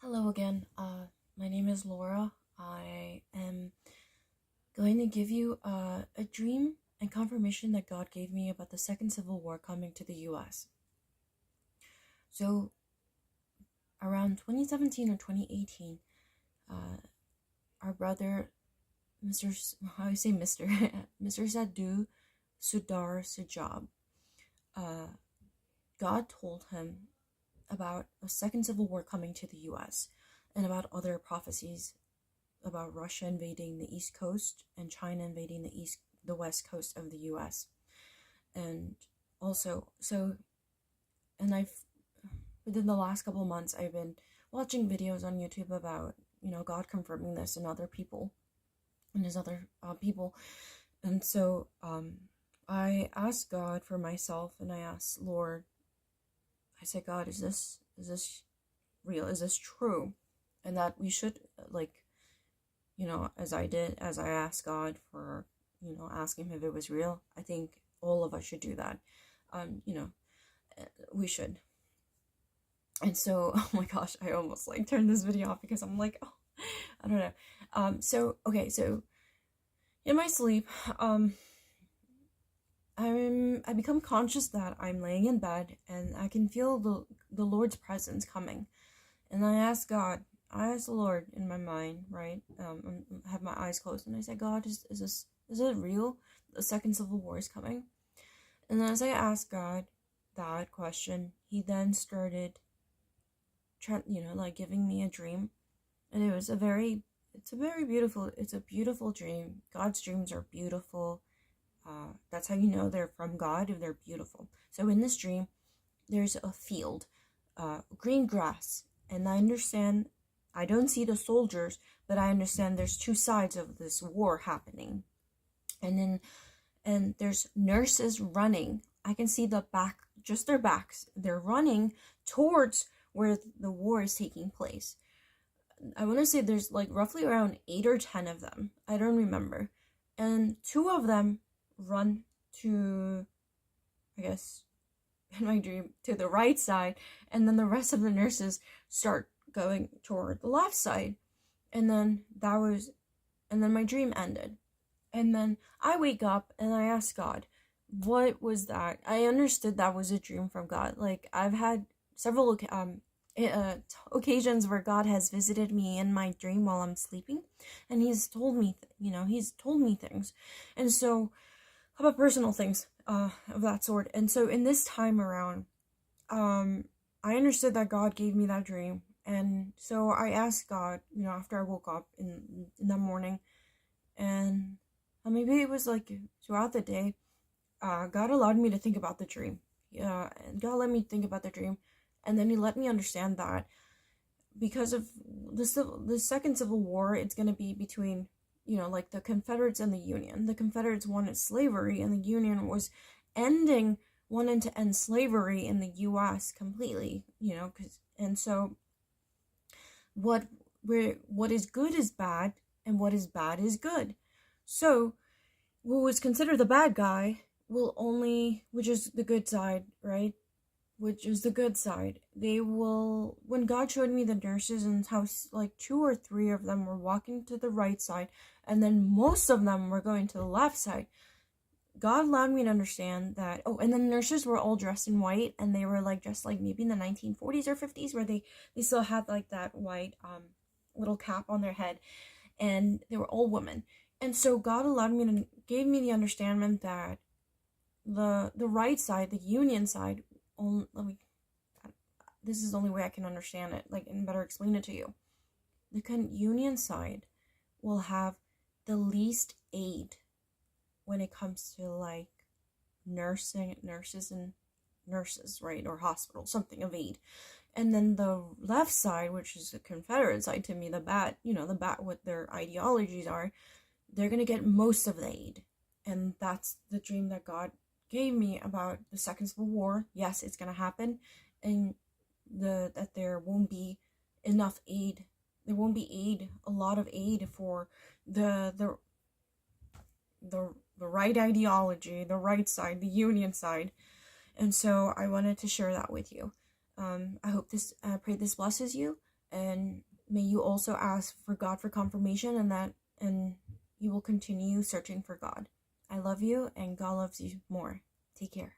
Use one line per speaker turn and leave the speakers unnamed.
Hello again. My name is Laura. I am going to give you a dream and confirmation that God gave me about the Second Civil War coming to the U.S. So, around 2017 or 2018, our brother, how do I say Mr. Mr. Sadhu Sudar Sujab, God told him about a second civil war coming to the US and about other prophecies about Russia invading the East Coast and China invading the West Coast of the US. And also, I've within the last couple of months I've been watching videos on YouTube about, God confirming this and other people and his other people. And so I asked God for myself, and I asked Lord, I said, God, is this real? Is this true? And that we should, as I asked God for, asking him if it was real, I think all of us should do that. We should. And so, oh my gosh, I almost turned this video off because I'm like, oh, I don't know. So in my sleep, I become conscious that I'm laying in bed and I can feel the Lord's presence coming. And I ask the Lord in my mind, right? I have my eyes closed and I say, God, is it real? The Second Civil War is coming. And as I asked God that question, he then started giving me a dream. And it's a beautiful dream. God's dreams are beautiful. That's how you know they're from God, if they're beautiful. So in this dream, there's a field, green grass, and I don't see the soldiers, but I understand there's two sides of this war happening. And there's nurses running. I can see just their backs. They're running towards where the war is taking place. I want to say there's roughly around 8 or 10 of them. I don't remember. And 2 of them run to, I guess, in my dream, to the right side, and then the rest of the nurses start going toward the left side. And then my dream ended. And then I wake up and I ask God, what was that? I understood that was a dream from God. I've had several occasions where God has visited me in my dream while I'm sleeping, and he's told me things. And so about personal things of that sort. And so in this time around, I understood that God gave me that dream. And so I asked God, after I woke up in the morning, and maybe it was throughout the day, God allowed me to think about the dream. And God let me think about the dream. And then he let me understand that because of the Second Civil War, it's going to be between the Confederates and the Union. The Confederates wanted slavery, and the Union wanted to end slavery in the U.S. completely, and so what is good is bad, and what is bad is good. So what was considered the bad guy which is the good side, right? Which is the good side. When God showed me the nurses and how 2 or 3 of them were walking to the right side, and then most of them were going to the left side, God allowed me to understand that, and the nurses were all dressed in white, and they were dressed maybe in the 1940s or 50s, where they still had that white little cap on their head, and they were all women. And so God gave me the understanding that the right side, the Union side, this is the only way I can understand it, and better explain it to you. The Union side will have the least aid when it comes to nurses, right, or hospital, something of aid. And then the left side, which is the Confederate side, to me, the bat what their ideologies are, they're gonna get most of the aid. And that's the dream that God gave me about the Second Civil War. Yes, it's gonna happen, and that there won't be enough aid. There won't be a lot of aid for the right ideology, the right side, the Union side. And so I wanted to share that with you. I pray this blesses you, And may you also ask for God for confirmation, and you will continue searching for God. I love you, and God loves you more. Take care.